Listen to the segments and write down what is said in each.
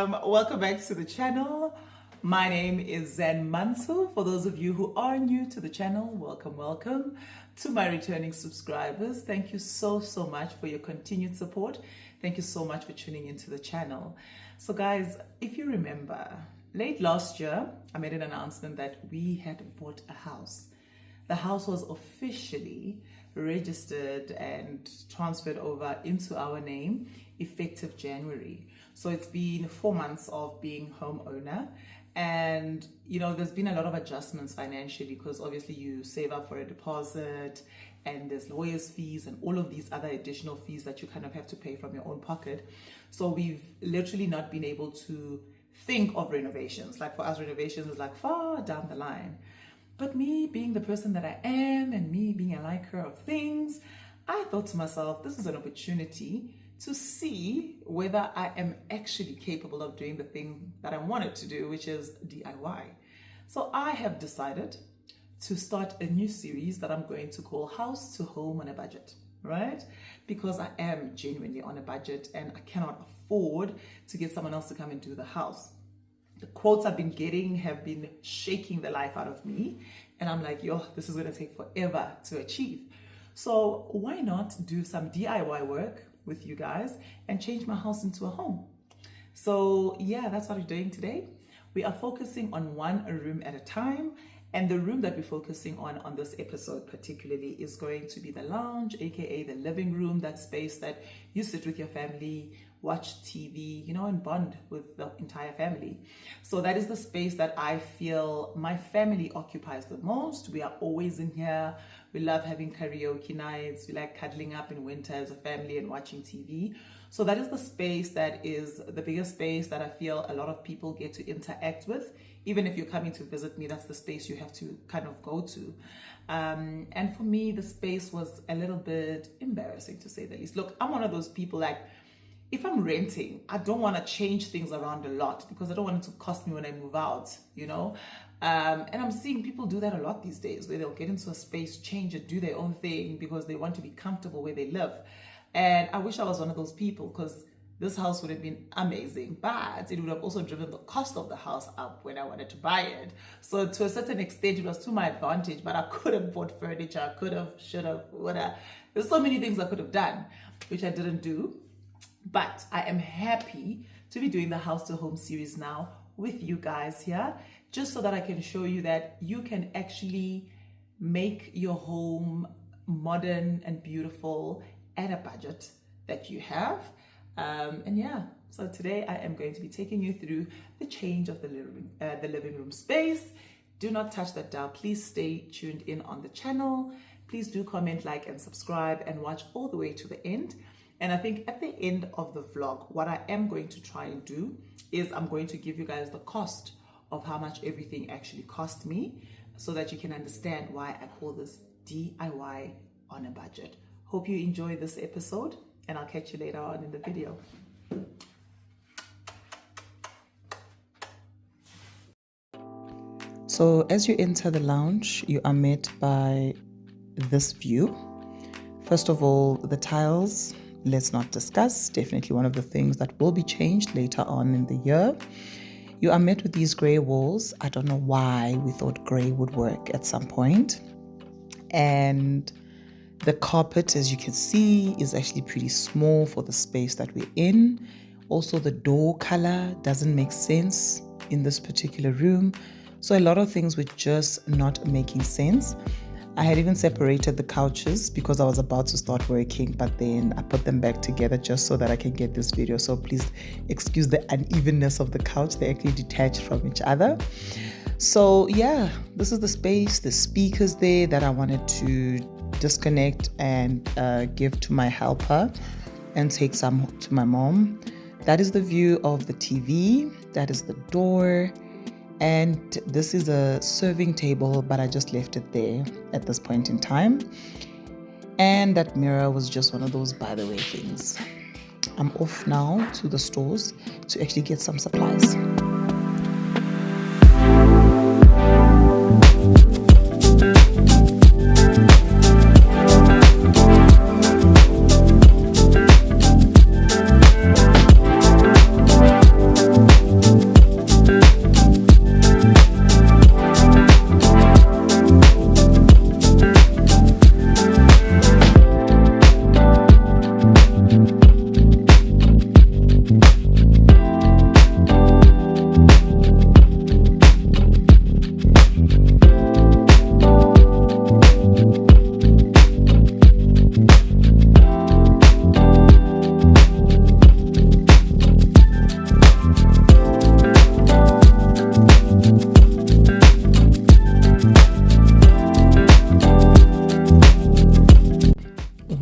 Welcome back to the channel. My name is Zen Mansu. For those of you who are new to the channel, welcome. To my returning subscribers, thank you so much for your continued support. Thank you so much for tuning into the channel. So guys, if you remember, late last year, I made an announcement that we had bought a house. The house was officially registered and transferred over into our name effective January. So it's been 4 months of being homeowner, and there's been a lot of adjustments financially because obviously you save up for a deposit and there's lawyers' fees and all of these other additional fees that you kind of have to pay from your own pocket. So we've literally not been able to think of renovations. Like for us, renovations is like far down the line. But me being the person that I am and me being a liker of things, I thought to myself, this is an opportunity to see whether I am actually capable of doing the thing that I wanted to do, which is DIY. So I have decided to start a new series that I'm going to call House to Home on a Budget, right? Because I am genuinely on a budget and I cannot afford to get someone else to come and do the house. The quotes I've been getting have been shaking the life out of me. And I'm like, this is going to take forever to achieve. So why not do some DIY work with you guys and change my house into a home? So yeah, that's what we're doing today. We are focusing on one room at a time. And the room that we're focusing on this episode particularly is going to be the lounge, aka the living room, that space that you sit with your family, watch TV, and bond with the entire family. So that is the space that I feel my family occupies the most. We are always in here. We love having karaoke nights. We like cuddling up in winter as a family and watching TV. So that is the space that is the biggest space that I feel a lot of people get to interact with. Even if you're coming to visit me, that's the space you have to kind of go to. And for me, the space was a little bit embarrassing, to say the least. Look, I'm one of those people, like, if I'm renting, I don't want to change things around a lot because I don't want it to cost me when I move out, And I'm seeing people do that a lot these days, where they'll get into a space, change it, do their own thing because they want to be comfortable where they live. And I wish I was one of those people, because this house would have been amazing, but it would have also driven the cost of the house up when I wanted to buy it. So to a certain extent, it was to my advantage, but I could have bought furniture, I could have, should have, whatever. There's so many things I could have done, which I didn't do. But I am happy to be doing the House to Home series now with you guys here, just so that I can show you that you can actually make your home modern and beautiful at a budget that you have. So today I am going to be taking you through the change of the living room space. Do not touch that dial. Please stay tuned in on the channel. Please do comment, like, and subscribe, and watch all the way to the end. And I think at the end of the vlog, what I am going to try and do is I'm going to give you guys the cost of how much everything actually cost me, so that you can understand why I call this DIY on a budget. Hope you enjoy this episode, and I'll catch you later on in the video. So as you enter the lounge, you are met by this view. First of all, the tiles, let's not discuss. Definitely one of the things that will be changed later on in the year. You are met with these gray walls. I don't know why we thought gray would work at some point. And the carpet, as you can see, is actually pretty small for the space that we're in. Also, the door color doesn't make sense in this particular room. So a lot of things were just not making sense. I had even separated the couches because I was about to start working, but then I put them back together just so that I can get this video. So please excuse the unevenness of the couch. They actually detached from each other. So yeah, this is the space, the speakers there that I wanted to disconnect and give to my helper and take some to my mom. That is the view of the TV. That is the door. And this is a serving table, but I just left it there at this point in time. And that mirror was just one of those by the way things. I'm off now to the stores to actually get some supplies.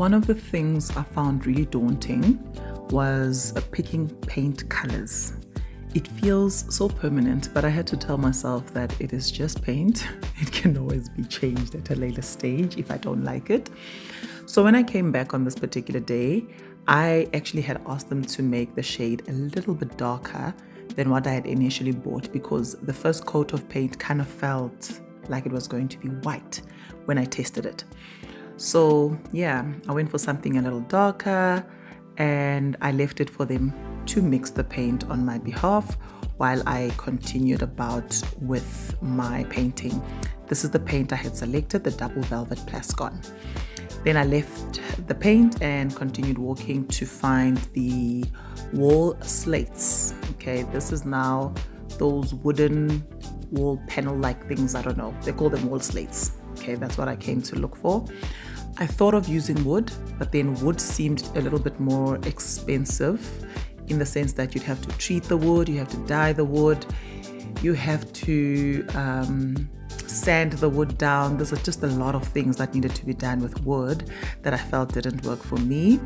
one of the things I found really daunting was picking paint colors. It feels so permanent, but I had to tell myself that it is just paint. It can always be changed at a later stage if I don't like it. So when I came back on this particular day, I actually had asked them to make the shade a little bit darker than what I had initially bought, because the first coat of paint kind of felt like it was going to be white when I tested it. So yeah, I went for something a little darker and I left it for them to mix the paint on my behalf while I continued about with my painting. This is the paint I had selected, the double velvet Plascon. Then I left the paint and continued walking to find the wall slates. Okay, this is now those wooden wall panel like things, I don't know, they call them wall slates. Okay, that's what I came to look for. I thought of using wood, but then wood seemed a little bit more expensive in the sense that you'd have to treat the wood, you have to dye the wood, you have to sand the wood down. There's just a lot of things that needed to be done with wood that I felt didn't work for me.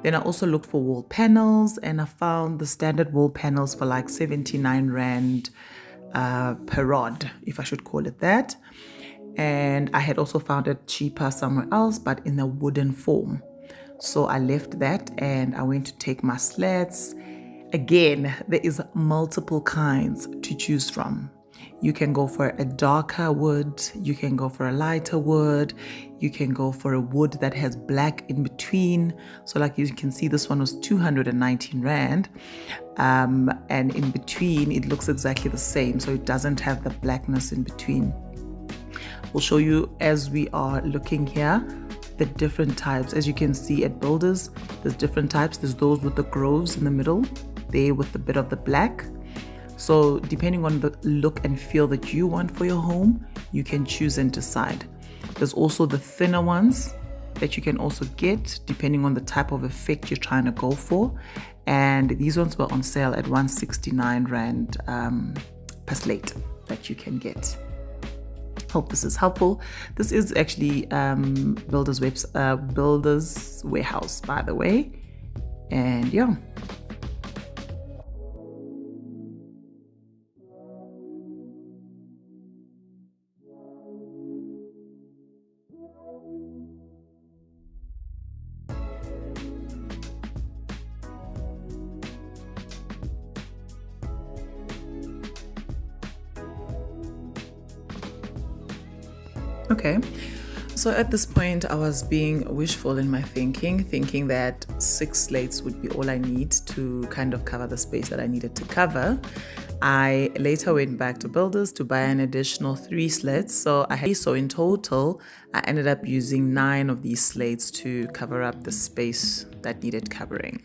Then I also looked for wall panels and I found the standard wall panels for like 79 Rand per rod, if I should call it that. And I had also found it cheaper somewhere else, but in a wooden form. So I left that and I went to take my slats. Again, there is multiple kinds to choose from. You can go for a darker wood, you can go for a lighter wood, you can go for a wood that has black in between. So like you can see, this one was 219 Rand. And in between, it looks exactly the same. So it doesn't have the blackness in between. We'll show you as we are looking here the different types. As you can see at Builders, there's different types. There's those with the groves in the middle, there with a bit of the black. So depending on the look and feel that you want for your home, you can choose and decide. There's also the thinner ones that you can also get depending on the type of effect you're trying to go for. And these ones were on sale at 169 Rand per slate that you can get. Hope this is helpful. This is actually Builders Warehouse, by the way. And yeah. Okay, so at this point I was being wishful in my thinking that 6 slates would be all I need to kind of cover the space that I needed to cover. I later went back to Builders to buy an additional 3 slates. So in total, I ended up using 9 of these slates to cover up the space that needed covering.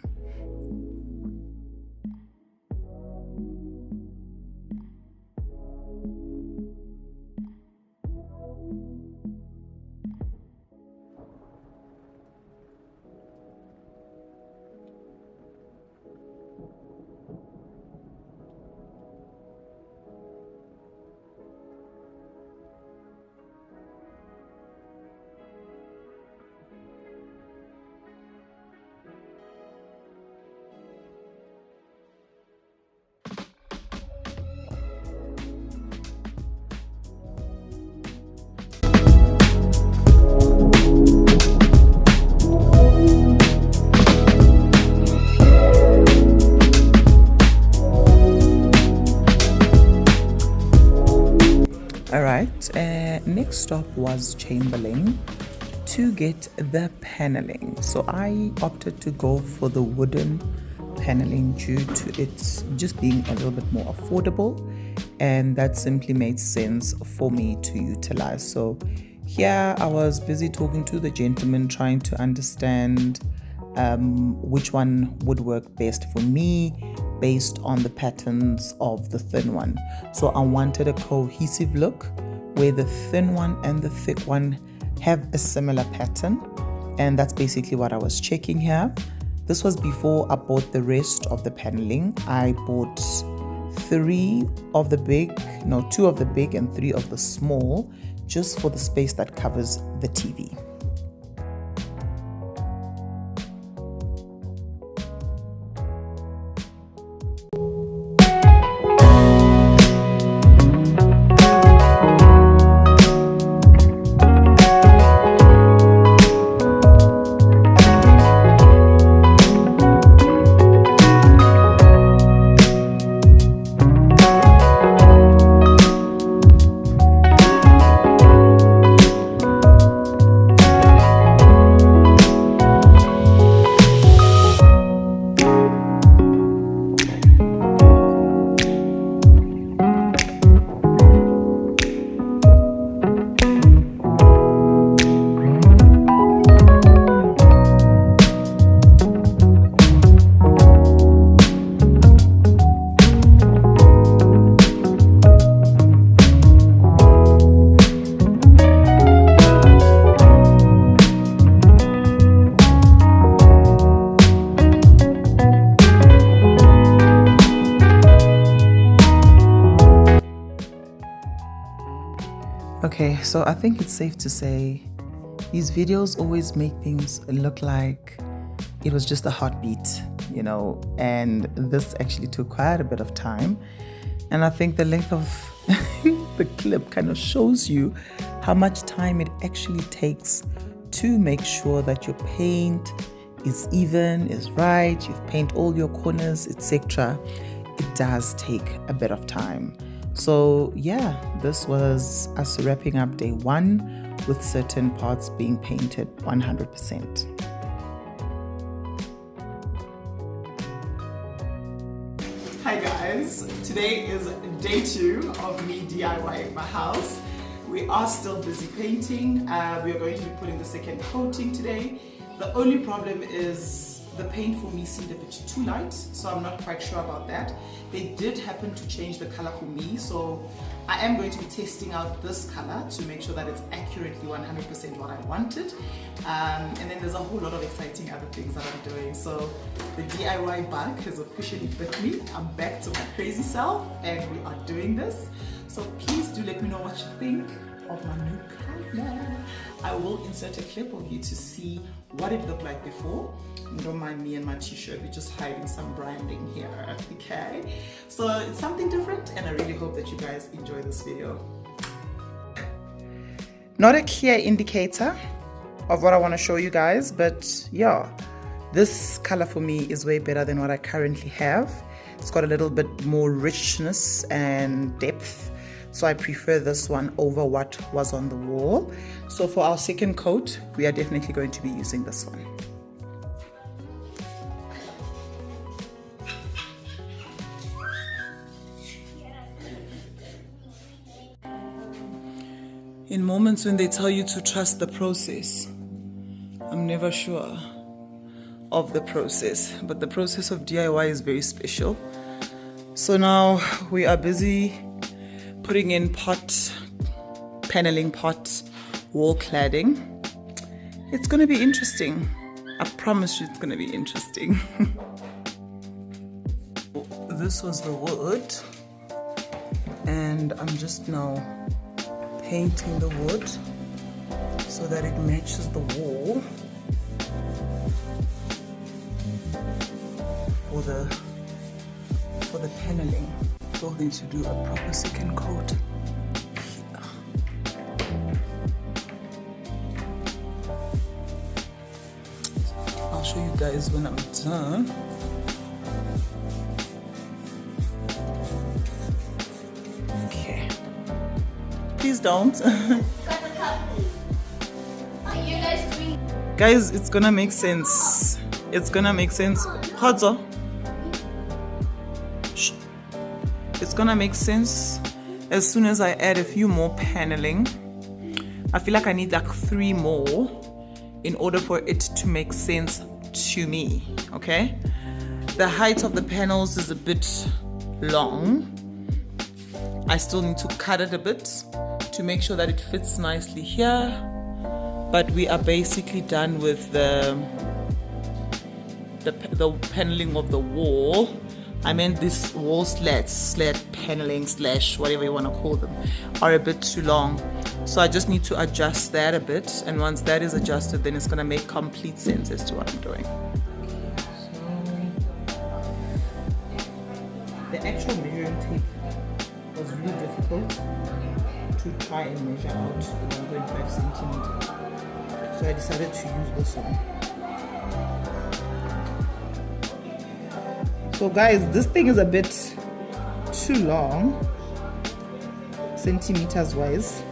Next stop was Chamberlains to get the paneling. So I opted to go for the wooden paneling due to it just being a little bit more affordable, and that simply made sense for me to utilize. So here I was busy talking to the gentleman, trying to understand which one would work best for me based on the patterns of the thin one. So I wanted a cohesive look where the thin one and the thick one have a similar pattern, and that's basically what I was checking here. This was before I bought the rest of the paneling. I bought 2 of the big and 3 of the small, just for the space that covers the TV. Okay, so I think it's safe to say these videos always make things look like it was just a heartbeat, you know, and this actually took quite a bit of time. And I think the length of the clip kind of shows you how much time it actually takes to make sure that your paint is even, is right, you've painted all your corners, etc. It does take a bit of time. So yeah, this was us wrapping up day one with certain parts being painted 100%. Hi guys, today is day 2 of me DIYing my house. We are still busy painting. We are going to be putting the second coating today. The only problem is the paint for me seemed a bit too light, so I'm not quite sure about that. They did happen to change the color for me, so I am going to be testing out this color to make sure that it's accurately 100% what I wanted. And then there's a whole lot of exciting other things that I'm doing. So the DIY bug has officially bit me. I'm back to my crazy self and we are doing this. So please do let me know what you think of my new color. I will insert a clip of you to see what it looked like before. Don't mind me and my t-shirt, we're just hiding some branding here, okay? So it's something different and I really hope that you guys enjoy this video. Not a clear indicator of what I want to show you guys, but yeah, this color for me is way better than what I currently have. It's got a little bit more richness and depth. So I prefer this one over what was on the wall. So for our second coat, we are definitely going to be using this one. In moments when they tell you to trust the process, I'm never sure of the process, but the process of DIY is very special. So now we are busy putting in paneling pot, wall cladding. It's going to be interesting. I promise you it's going to be interesting. This was the wood, and I'm just now painting the wood so that it matches the wall for the paneling. We're going to do a proper second coat. I'll show you guys when I'm done. Okay. Please don't. Guys, it's gonna make sense. It's gonna make sense. Hodzo. It's gonna make sense as soon as I add a few more paneling. I feel like I need like 3 more in order for it to make sense to me, okay? The height of the panels is a bit long. I still need to cut it a bit to make sure that it fits nicely here. But we are basically done with the paneling of the wall. I meant this wall slat paneling slash whatever you want to call them are a bit too long. So I just need to adjust that a bit, and once that is adjusted, then it's going to make complete sense as to what I'm doing. So the actual measuring tape was really difficult to try and measure out 1.5 centimeters. So I decided to use this one. So guys, this thing is a bit too long, centimeters wise.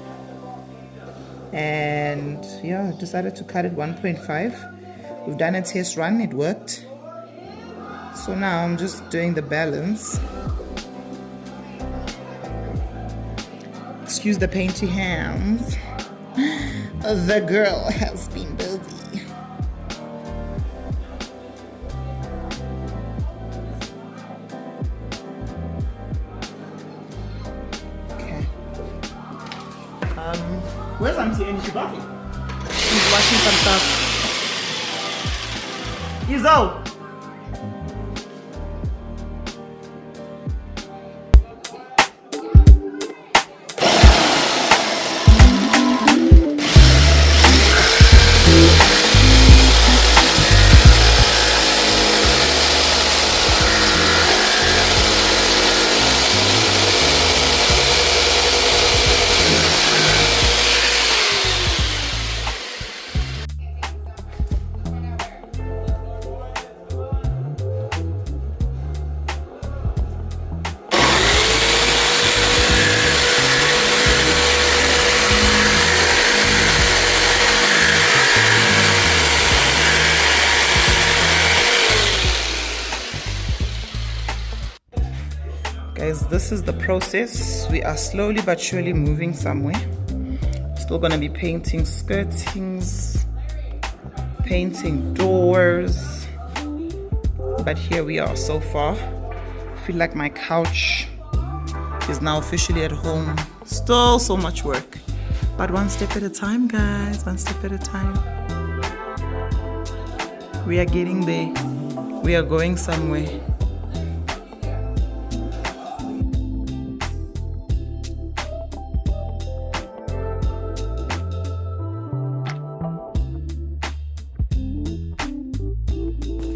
And yeah, I decided to cut it 1.5. We've done a test run, it worked. So now I'm just doing the balance. Excuse the painty hands. The girl has been busy. Where's Auntie Annie? She's bathing. She's washing some stuff. Izzo! Guys, this is the process. We are slowly but surely moving somewhere. Still gonna be painting skirtings, painting doors, but here we are so far. I feel like my couch is now officially at home. Still so much work, but one step at a time, guys, one step at a time. We are getting there. We are going somewhere.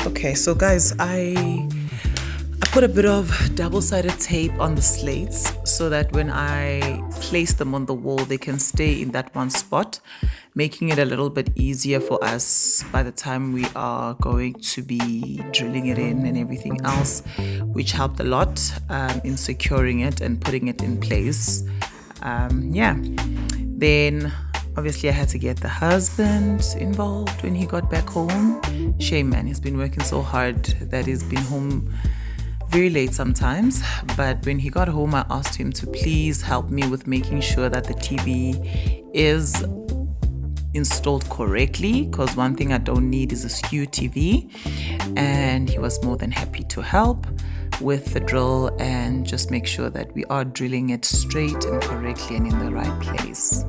Okay, so guys, I put a bit of double-sided tape on the slates so that when I place them on the wall, they can stay in that one spot, making it a little bit easier for us by the time we are going to be drilling it in and everything else, which helped a lot in securing it and putting it in place. Then obviously I had to get the husband involved when he got back home. Shame, man, he's been working so hard that he's been home very late sometimes. But when he got home, I asked him to please help me with making sure that the TV is installed correctly, because one thing I don't need is a skew TV. And he was more than happy to help with the drill and just make sure that we are drilling it straight and correctly and in the right place.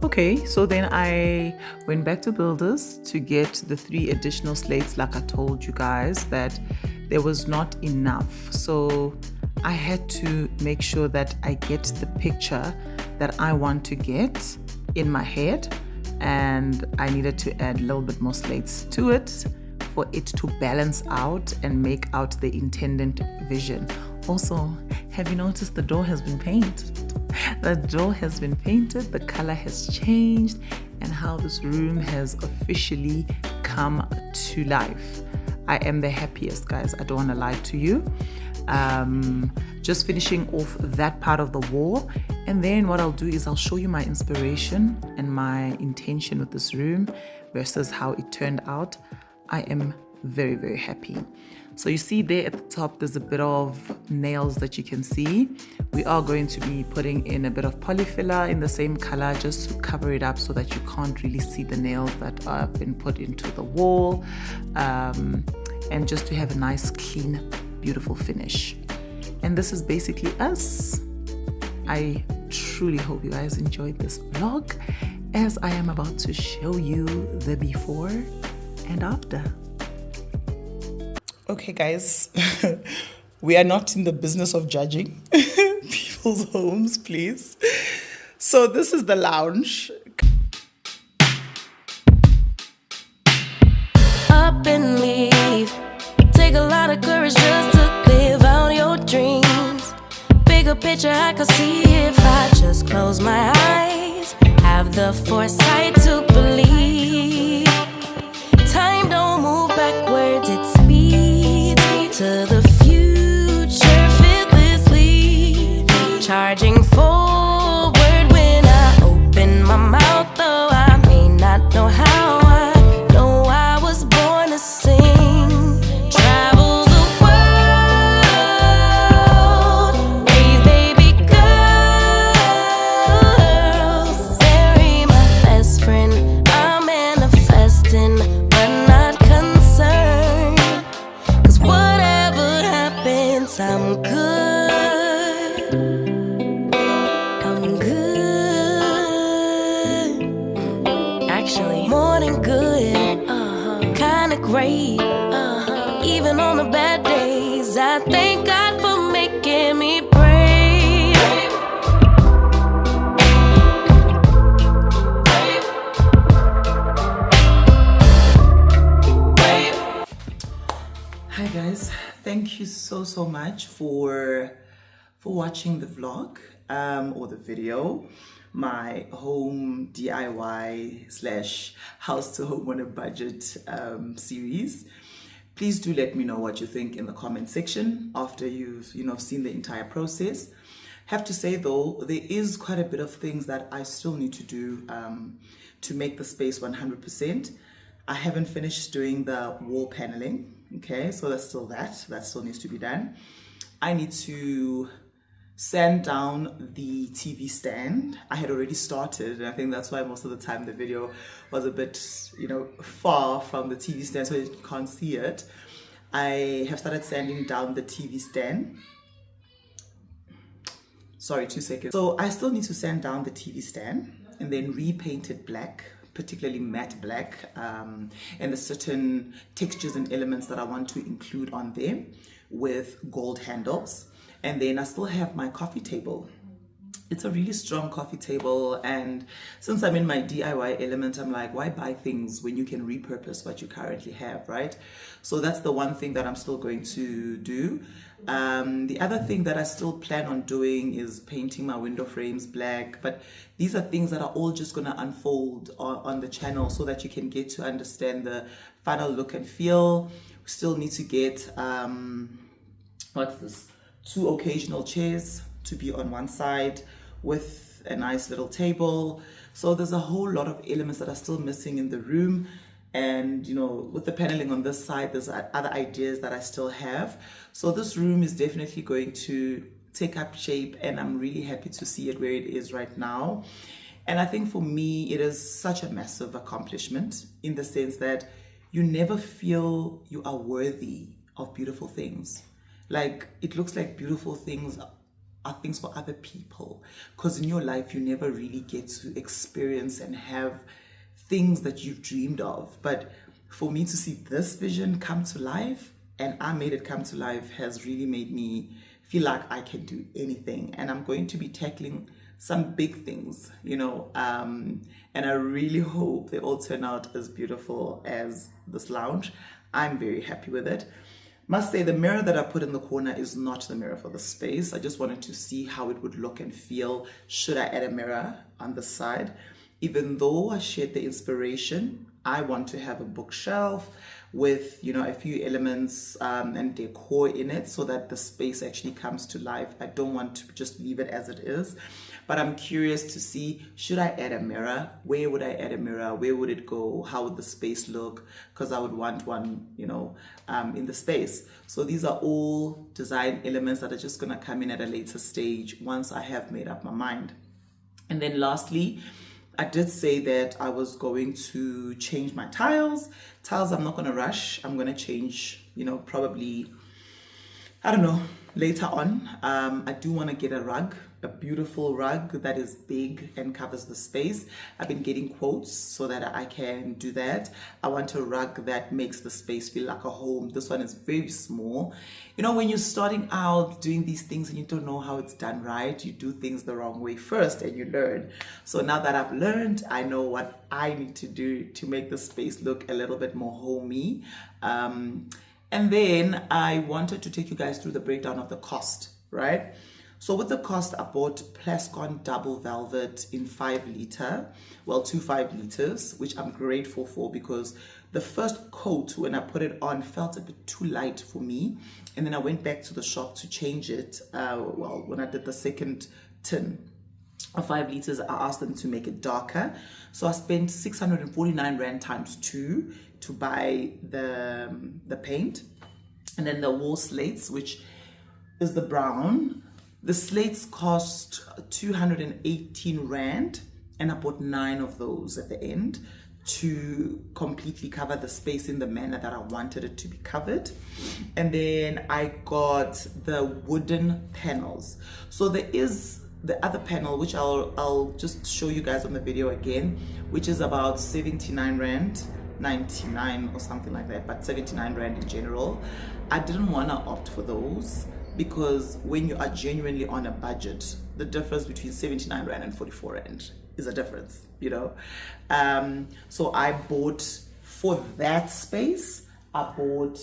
Okay, so then I went back to Builders to get the 3 additional slates. Like I told you guys that there was not enough, so I had to make sure that I get the picture that I want to get in my head, and I needed to add a little bit more slates to it for it to balance out and make out the intended vision. Also, have you noticed the door has been painted? The door has been painted, the color has changed, and how this room has officially come to life. I am the happiest, guys. I don't want to lie to you. Just finishing off that part of the wall, and then what I'll do is I'll show you my inspiration and my intention with this room versus how it turned out. I am very, very happy. So you see there at the top, there's a bit of nails that you can see. We are going to be putting in a bit of polyfiller in the same color just to cover it up so that you can't really see the nails that have been put into the wall, and just to have a nice, clean, beautiful finish. And this is basically us. I truly hope you guys enjoyed this vlog as I am about to show you the before and after. Okay guys, we are not in the business of judging people's homes, please. So this is the lounge. Up and leave. Take a lot of courage just to live out your dreams. Bigger picture I could see if I just close my eyes. Have the foresight to believe. Time don't move backwards, it speeds to the future fearlessly. Charging forward when I open my mouth, though I may not know how. I know I was born to sing. Travel the world, raise baby girls. Bury my best friend, I'm manifesting, but not concerned. 'Cause whatever happens, I'm good. I'm good. Actually, more than good. Kinda great. Even on the bad days, I thank God for making me brave. Hi guys, thank you so much for watching the vlog or the video, my home DIY slash house to home on a budget series. Please do let me know what you think in the comment section after you've seen the entire process. Have to say though, there is quite a bit of things that I still need to do to make the space 100%. I haven't finished doing the wall paneling. Okay, so that's still that still needs to be done. I need to sand down the TV stand. I had already started, and I think that's why most of the time the video was a bit, far from the TV stand, so you can't see it. I have started sanding down the TV stand. Sorry, 2 seconds. So I still need to sand down the TV stand and then repaint it black, particularly matte black, and the certain textures and elements that I want to include on there with gold handles. And then I still have my coffee table. It's a really strong coffee table, and since I'm in my DIY element, I'm like, why buy things when you can repurpose what you currently have, right? So that's the one thing that I'm still going to do. The other thing that I still plan on doing is painting my window frames black, but these are things that are all just going to unfold on the channel so that you can get to understand the final look and feel. We still need to get, what's this? 2 occasional chairs to be on one side with a nice little table. So there's a whole lot of elements that are still missing in the room. And with the paneling on this side, there's other ideas that I still have. So this room is definitely going to take up shape, and I'm really happy to see it where it is right now. And I think for me, it is such a massive accomplishment in the sense that you never feel you are worthy of beautiful things. Like, it looks like beautiful things are things for other people, because in your life you never really get to experience and have things that you've dreamed of. But for me to see this vision come to life, and I made it come to life, has really made me feel like I can do anything. And I'm going to be tackling some big things, and I really hope they all turn out as beautiful as this lounge. I'm very happy with it. Must say the mirror that I put in the corner is not the mirror for the space. I just wanted to see how it would look and feel should I add a mirror on the side. Even though I shared the inspiration, I want to have a bookshelf with, you know, a few elements and decor in it so that the space actually comes to life. I don't want to just leave it as it is, but I'm curious to see, should I add a mirror? Where would I add a mirror? Where would it go? How would the space look? Because I would want one, you know, in the space. So these are all design elements that are just going to come in at a later stage once I have made up my mind. And then lastly, I did say that I was going to change my tiles. Tiles, I'm not going to rush. I'm going to change, you know, probably, I don't know, later on. I do want to get a rug, a beautiful rug that is big and covers the space. I've been getting quotes so that I can do that. I want a rug that makes the space feel like a home. This one is very small. You know, when you're starting out doing these things and you don't know how it's done right, you do things the wrong way first and you learn. So now that I've learned, I know what I need to do to make the space look a little bit more homey. And then I wanted to take you guys through the breakdown of the cost, right? So with the cost, I bought Plascon double velvet in 5 liter, well, 2 5 liters, which I'm grateful for because the first coat when I put it on felt a bit too light for me. And then I went back to the shop to change it. Well, when I did the second tin of 5 liters, I asked them to make it darker. So I spent 649 Rand times 2 to buy the paint. And then the wall slates, which is the brown. The slates cost 218 Rand, and I bought 9 of those at the end to completely cover the space in the manner that I wanted it to be covered. And then I got the wooden panels. So there is the other panel, which I'll just show you guys on the video again, which is about 79 Rand, 99 or something like that, but 79 Rand in general. I didn't want to opt for those because when you are genuinely on a budget, the difference between 79 Rand and 44 Rand is a difference, you know. So I bought, for that space, I bought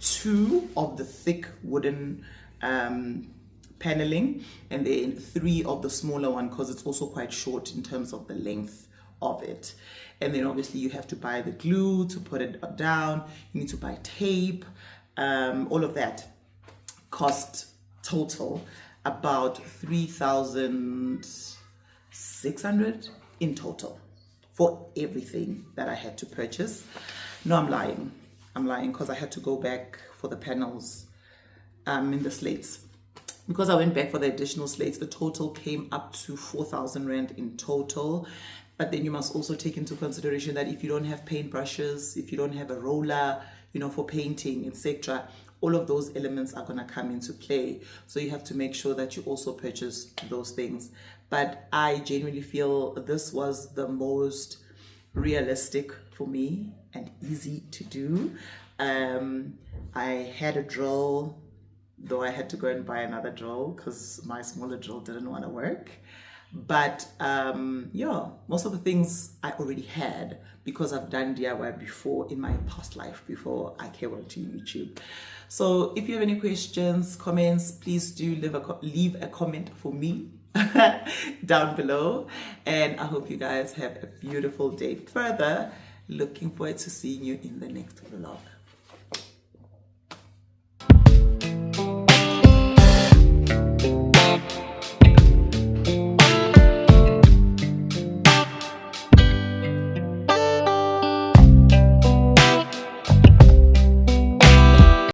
2 of the thick wooden paneling and then 3 of the smaller one because it's also quite short in terms of the length of it. And then obviously you have to buy the glue to put it down, you need to buy tape, all of that cost total about 3,600 in total for everything that I had to purchase. No, I'm lying because I had to go back for the panels in the slates. Because I went back for the additional slates, the total came up to 4,000 Rand in total. But then you must also take into consideration that if you don't have paintbrushes, if you don't have a roller, you know, for painting, etc., all of those elements are going to come into play. So you have to make sure that you also purchase those things. But I genuinely feel this was the most realistic for me and easy to do. I had a drill, though I had to go and buy another drill because my smaller drill didn't want to work. But yeah, most of the things I already had because I've done DIY before in my past life before I came onto YouTube. So if you have any questions, comments, please do leave a comment for me down below. And I hope you guys have a beautiful day further. Looking forward to seeing you in the next vlog.